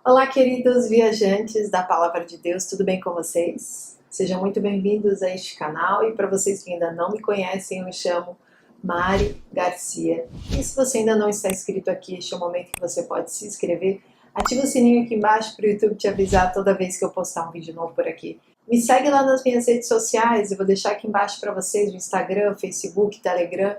Olá, queridos viajantes da Palavra de Deus, tudo bem com vocês? Sejam muito bem-vindos a este canal e para vocês que ainda não me conhecem, eu me chamo Mari Garcia. E se você ainda não está inscrito aqui, este é o momento que você pode se inscrever. Ativa o sininho aqui embaixo para o YouTube te avisar toda vez que eu postar um vídeo novo por aqui. Me segue lá nas minhas redes sociais, eu vou deixar aqui embaixo para vocês o Instagram, Facebook, Telegram.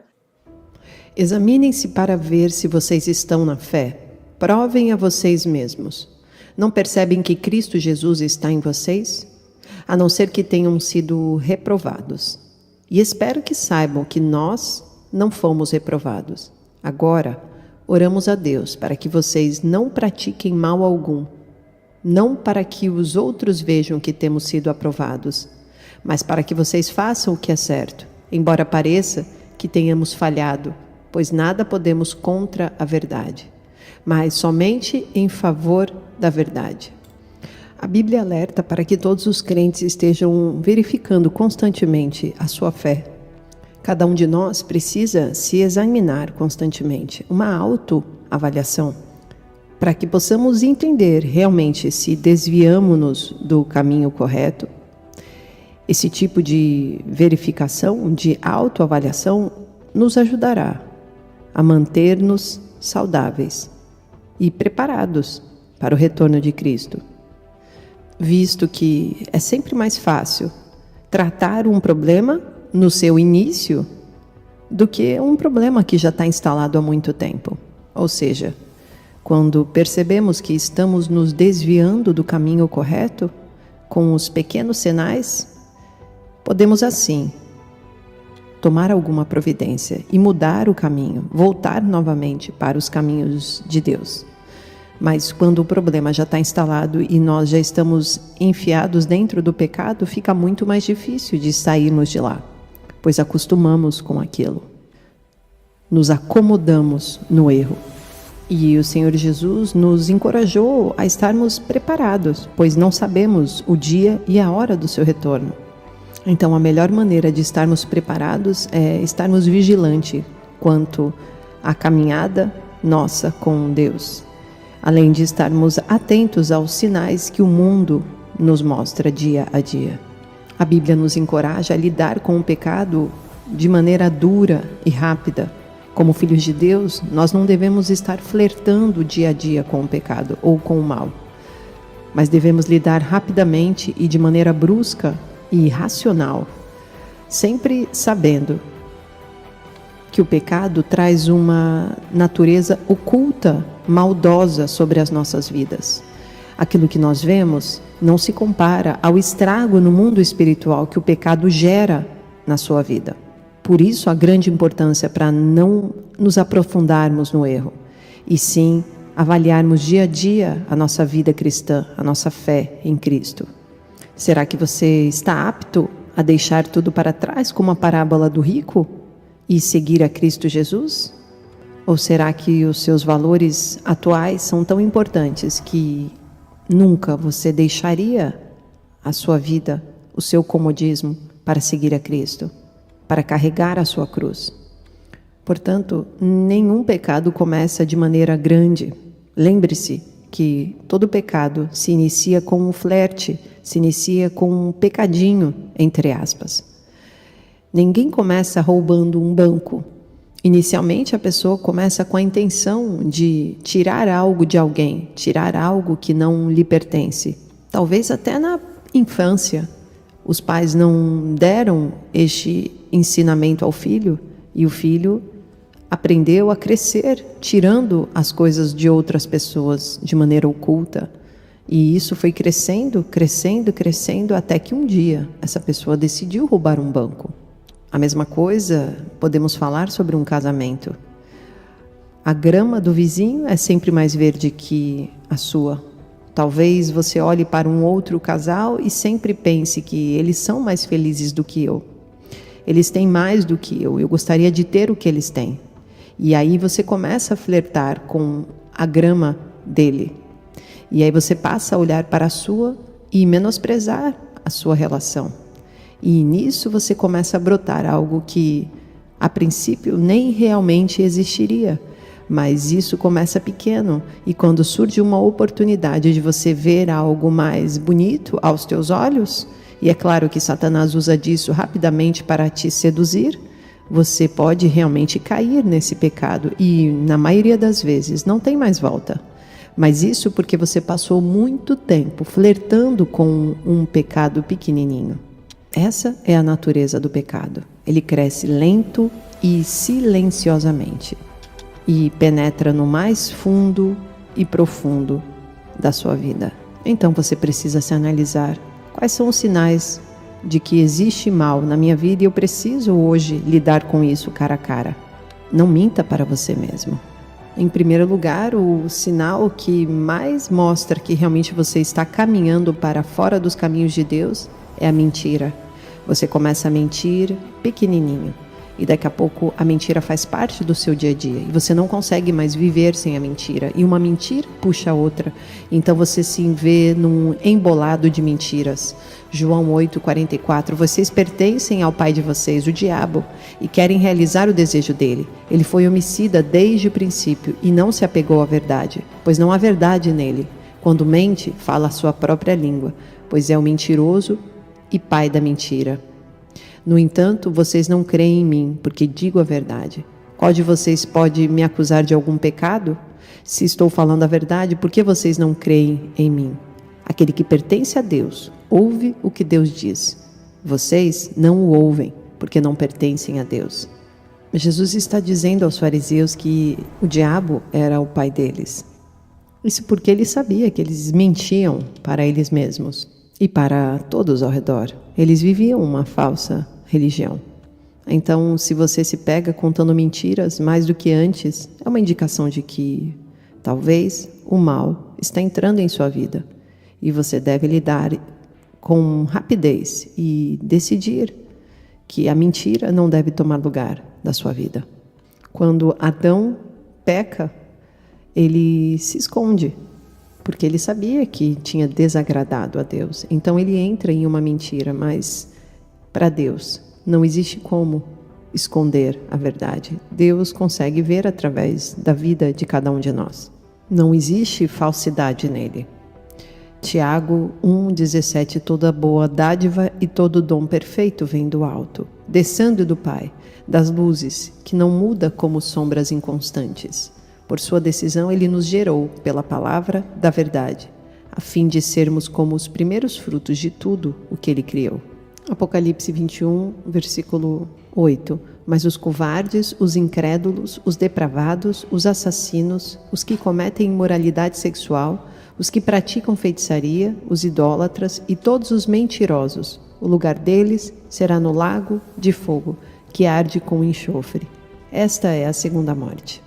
Examinem-se para ver se vocês estão na fé. Provem a vocês mesmos. Não percebem que Cristo Jesus está em vocês? A não ser que tenham sido reprovados. E espero que saibam que nós não fomos reprovados. Agora, oramos a Deus para que vocês não pratiquem mal algum. Não para que os outros vejam que temos sido aprovados, mas para que vocês façam o que é certo, embora pareça que tenhamos falhado, pois nada podemos contra a verdade, mas somente em favor da verdade. A Bíblia alerta para que todos os crentes estejam verificando constantemente a sua fé. Cada um de nós precisa se examinar constantemente, uma autoavaliação, para que possamos entender realmente se desviamos-nos do caminho correto. Esse tipo de verificação, de autoavaliação, nos ajudará a manter-nos saudáveis e preparados para o retorno de Cristo, visto que é sempre mais fácil tratar um problema no seu início do que um problema que já está instalado há muito tempo. Ou seja, quando percebemos que estamos nos desviando do caminho correto, com os pequenos sinais, podemos assim tomar alguma providência e mudar o caminho, voltar novamente para os caminhos de Deus. Mas quando o problema já está instalado e nós já estamos enfiados dentro do pecado, fica muito mais difícil de sairmos de lá, pois acostumamos com aquilo. Nos acomodamos no erro. E o Senhor Jesus nos encorajou a estarmos preparados, pois não sabemos o dia e a hora do seu retorno. Então, a melhor maneira de estarmos preparados é estarmos vigilantes quanto à caminhada nossa com Deus, além de estarmos atentos aos sinais que o mundo nos mostra dia a dia. A Bíblia nos encoraja a lidar com o pecado de maneira dura e rápida. Como filhos de Deus, nós não devemos estar flertando dia a dia com o pecado ou com o mal, mas devemos lidar rapidamente e de maneira brusca e racional, sempre sabendo que o pecado traz uma natureza oculta, maldosa sobre as nossas vidas. Aquilo que nós vemos não se compara ao estrago no mundo espiritual que o pecado gera na sua vida. Por isso a grande importância para não nos aprofundarmos no erro, e sim avaliarmos dia a dia a nossa vida cristã, a nossa fé em Cristo. Será que você está apto a deixar tudo para trás, como a parábola do rico, e seguir a Cristo Jesus? Ou será que os seus valores atuais são tão importantes que nunca você deixaria a sua vida, o seu comodismo, para seguir a Cristo, para carregar a sua cruz? Portanto, nenhum pecado começa de maneira grande. Lembre-se que todo pecado se inicia com um flerte, se inicia com um pecadinho, entre aspas. Ninguém começa roubando um banco. Inicialmente a pessoa começa com a intenção de tirar algo de alguém, tirar algo que não lhe pertence. Talvez até na infância os pais não deram este ensinamento ao filho e o filho aprendeu a crescer tirando as coisas de outras pessoas de maneira oculta. E isso foi crescendo, crescendo, crescendo, até que um dia essa pessoa decidiu roubar um banco. A mesma coisa podemos falar sobre um casamento. A grama do vizinho é sempre mais verde que a sua. Talvez você olhe para um outro casal e sempre pense que eles são mais felizes do que eu. Eles têm mais do que eu gostaria de ter o que eles têm. E aí você começa a flertar com a grama dele. E aí você passa a olhar para a sua e menosprezar a sua relação. E nisso você começa a brotar algo que, a princípio, nem realmente existiria. Mas isso começa pequeno, e quando surge uma oportunidade de você ver algo mais bonito aos teus olhos, e é claro que Satanás usa disso rapidamente para te seduzir, você pode realmente cair nesse pecado e, na maioria das vezes, não tem mais volta. Mas isso porque você passou muito tempo flertando com um pecado pequenininho. Essa é a natureza do pecado. Ele cresce lento e silenciosamente e penetra no mais fundo e profundo da sua vida. Então você precisa se analisar. Quais são os sinais de que existe mal na minha vida e eu preciso hoje lidar com isso cara a cara? Não minta para você mesmo. Em primeiro lugar, o sinal que mais mostra que realmente você está caminhando para fora dos caminhos de Deus é a mentira. Você começa a mentir pequenininho e daqui a pouco a mentira faz parte do seu dia a dia e você não consegue mais viver sem a mentira e uma mentira puxa a outra, então você se vê num embolado de mentiras. João 8,44, vocês pertencem ao pai de vocês, o diabo, e querem realizar o desejo dele. Ele foi homicida desde o princípio e não se apegou à verdade, pois não há verdade nele. Quando mente, fala a sua própria língua, pois é o mentiroso e pai da mentira. No entanto, vocês não creem em mim, porque digo a verdade. Qual de vocês pode me acusar de algum pecado? Se estou falando a verdade, por que vocês não creem em mim? Aquele que pertence a Deus, ouve o que Deus diz. Vocês não o ouvem, porque não pertencem a Deus. Jesus está dizendo aos fariseus que o diabo era o pai deles. Isso porque ele sabia que eles mentiam para eles mesmos e para todos ao redor. Eles viviam uma falsa religião. Então, se você se pega contando mentiras mais do que antes, é uma indicação de que talvez o mal está entrando em sua vida e você deve lidar com rapidez e decidir que a mentira não deve tomar lugar da sua vida. Quando Adão peca, ele se esconde, porque ele sabia que tinha desagradado a Deus. Então ele entra em uma mentira, mas para Deus não existe como esconder a verdade. Deus consegue ver através da vida de cada um de nós. Não existe falsidade nele. Tiago 1,17, toda boa dádiva e todo dom perfeito vem do alto, descendo do Pai, das luzes, que não muda como sombras inconstantes. Por sua decisão, ele nos gerou pela palavra da verdade, a fim de sermos como os primeiros frutos de tudo o que ele criou. Apocalipse 21, versículo 8. Mas os covardes, os incrédulos, os depravados, os assassinos, os que cometem imoralidade sexual, os que praticam feitiçaria, os idólatras e todos os mentirosos, o lugar deles será no lago de fogo, que arde com enxofre. Esta é a segunda morte.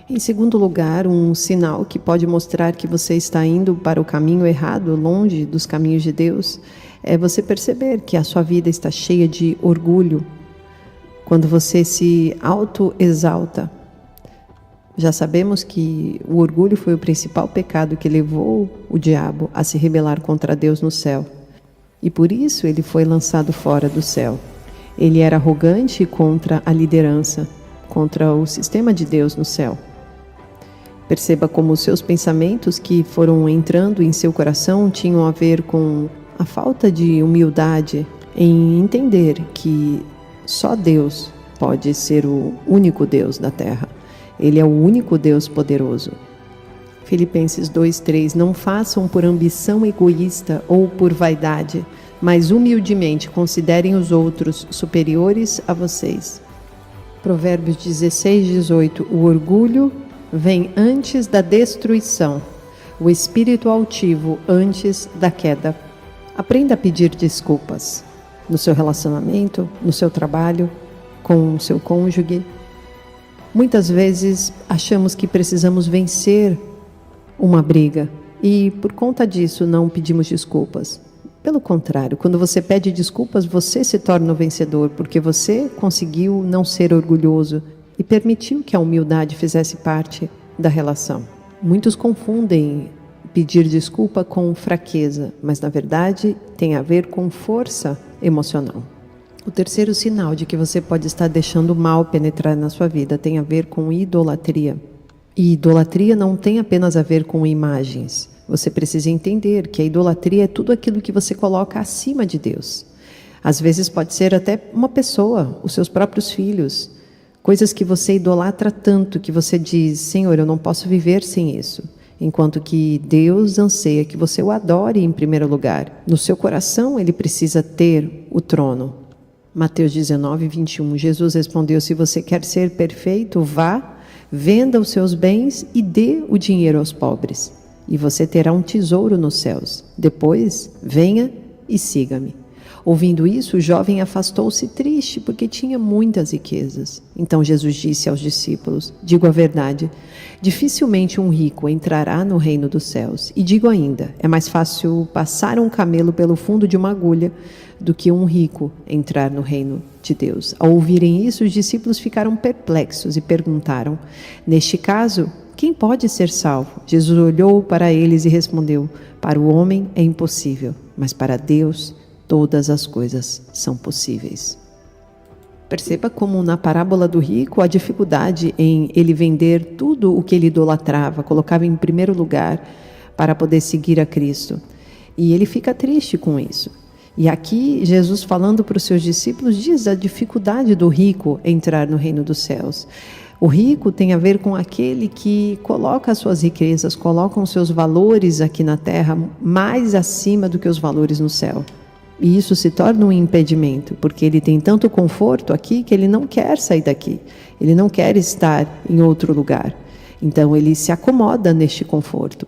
Em segundo lugar, um sinal que pode mostrar que você está indo para o caminho errado, longe dos caminhos de Deus, é você perceber que a sua vida está cheia de orgulho. Quando você se auto-exalta. Já sabemos que o orgulho foi o principal pecado que levou o diabo a se rebelar contra Deus no céu. E por isso ele foi lançado fora do céu. Ele era arrogante contra a liderança, contra o sistema de Deus no céu. Perceba como os seus pensamentos que foram entrando em seu coração tinham a ver com a falta de humildade em entender que só Deus pode ser o único Deus da terra. Ele é o único Deus poderoso. Filipenses 2:3, não façam por ambição egoísta ou por vaidade, mas humildemente considerem os outros superiores a vocês. Provérbios 16:18, o orgulho vem antes da destruição, o espírito altivo antes da queda. Aprenda a pedir desculpas no seu relacionamento, no seu trabalho, com o seu cônjuge. Muitas vezes achamos que precisamos vencer uma briga e por conta disso não pedimos desculpas. Pelo contrário, quando você pede desculpas, você se torna o vencedor, porque você conseguiu não ser orgulhoso e permitiu que a humildade fizesse parte da relação. Muitos confundem pedir desculpa com fraqueza, mas na verdade tem a ver com força emocional. O terceiro sinal de que você pode estar deixando o mal penetrar na sua vida tem a ver com idolatria. E idolatria não tem apenas a ver com imagens. Você precisa entender que a idolatria é tudo aquilo que você coloca acima de Deus. Às vezes pode ser até uma pessoa, os seus próprios filhos, coisas que você idolatra tanto que você diz: Senhor, eu não posso viver sem isso. Enquanto que Deus anseia que você o adore em primeiro lugar. No seu coração ele precisa ter o trono. Mateus 19, 21, Jesus respondeu: se você quer ser perfeito, vá, venda os seus bens e dê o dinheiro aos pobres, e você terá um tesouro nos céus. Depois, venha e siga-me. Ouvindo isso, o jovem afastou-se triste, porque tinha muitas riquezas. Então Jesus disse aos discípulos: digo a verdade, dificilmente um rico entrará no reino dos céus. E digo ainda, é mais fácil passar um camelo pelo fundo de uma agulha do que um rico entrar no reino de Deus. Ao ouvirem isso, os discípulos ficaram perplexos e perguntaram: neste caso, quem pode ser salvo? Jesus olhou para eles e respondeu: para o homem é impossível, mas para Deus todas as coisas são possíveis. Perceba como na parábola do rico a dificuldade em ele vender tudo o que ele idolatrava, colocava em primeiro lugar para poder seguir a Cristo. E ele fica triste com isso. E aqui Jesus, falando para os seus discípulos, diz a dificuldade do rico entrar no reino dos céus. O rico tem a ver com aquele que coloca as suas riquezas, coloca os seus valores aqui na terra mais acima do que os valores no céu. E isso se torna um impedimento, porque ele tem tanto conforto aqui que ele não quer sair daqui. Ele não quer estar em outro lugar. Então ele se acomoda neste conforto.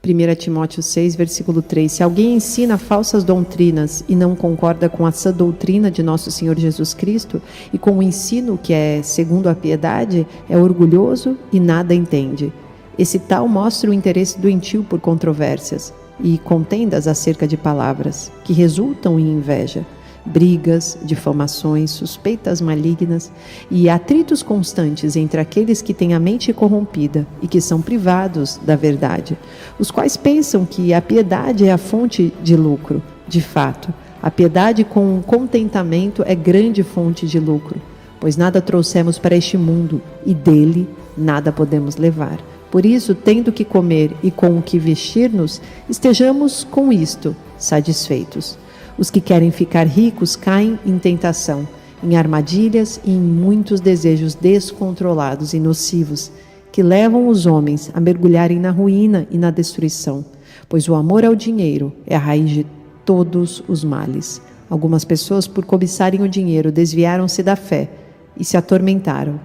1 Timóteo 6, versículo 3. Se alguém ensina falsas doutrinas e não concorda com a sã doutrina de nosso Senhor Jesus Cristo e com o ensino que é segundo a piedade, é orgulhoso e nada entende. Esse tal mostra o interesse doentio por controvérsias e contendas acerca de palavras, que resultam em inveja, brigas, difamações, suspeitas malignas e atritos constantes entre aqueles que têm a mente corrompida e que são privados da verdade, os quais pensam que a piedade é a fonte de lucro. De fato, a piedade com contentamento é grande fonte de lucro, pois nada trouxemos para este mundo e dele nada podemos levar. Por isso, tendo que comer e com o que vestir-nos, estejamos com isto satisfeitos. Os que querem ficar ricos caem em tentação, em armadilhas e em muitos desejos descontrolados e nocivos, que levam os homens a mergulharem na ruína e na destruição, pois o amor ao dinheiro é a raiz de todos os males. Algumas pessoas, por cobiçarem o dinheiro, desviaram-se da fé e se atormentaram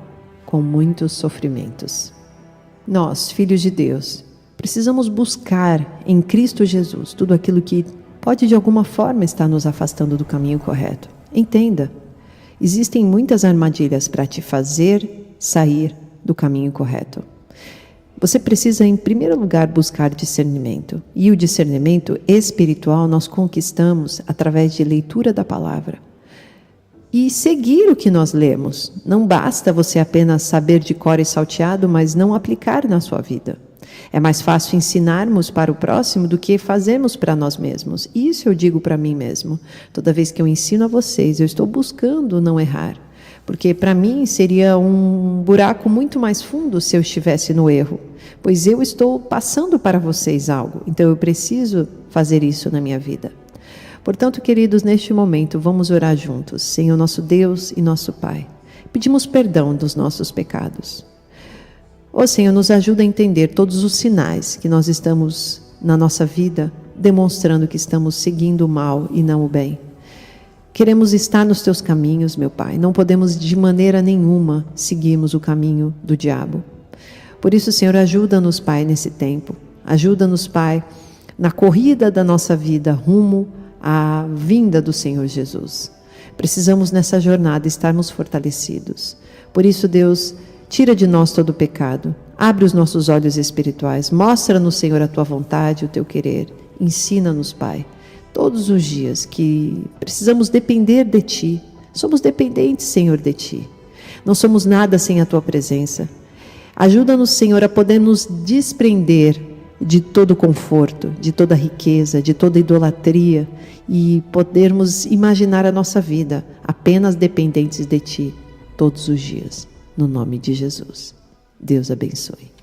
com muitos sofrimentos. Nós, filhos de Deus, precisamos buscar em Cristo Jesus tudo aquilo que pode de alguma forma estar nos afastando do caminho correto. Entenda, existem muitas armadilhas para te fazer sair do caminho correto. Você precisa, em primeiro lugar, buscar discernimento. E o discernimento espiritual nós conquistamos através de leitura da palavra. E seguir o que nós lemos. Não basta você apenas saber de cor e salteado, mas não aplicar na sua vida. É mais fácil ensinarmos para o próximo do que fazermos para nós mesmos. Isso eu digo para mim mesmo. Toda vez que eu ensino a vocês, eu estou buscando não errar. Porque para mim seria um buraco muito mais fundo se eu estivesse no erro. Pois eu estou passando para vocês algo. Então eu preciso fazer isso na minha vida. Portanto, queridos, neste momento, vamos orar juntos, Senhor nosso Deus e nosso Pai. Pedimos perdão dos nossos pecados. Ó Senhor, nos ajuda a entender todos os sinais que nós estamos na nossa vida, demonstrando que estamos seguindo o mal e não o bem. Queremos estar nos teus caminhos, meu Pai. Não podemos de maneira nenhuma seguirmos o caminho do diabo. Por isso, Senhor, ajuda-nos, Pai, nesse tempo. Ajuda-nos, Pai, na corrida da nossa vida rumo à vinda do Senhor Jesus. Precisamos nessa jornada estarmos fortalecidos. Por isso, Deus, tira de nós todo o pecado. Abre os nossos olhos espirituais. Mostra-nos, Senhor, a tua vontade, o teu querer. Ensina-nos, Pai, todos os dias que precisamos depender de Ti. Somos dependentes, Senhor, de Ti. Não somos nada sem a Tua presença. Ajuda-nos, Senhor, a poder nos desprender de todo conforto, de toda riqueza, de toda idolatria e podermos imaginar a nossa vida apenas dependentes de Ti todos os dias. No nome de Jesus. Deus abençoe.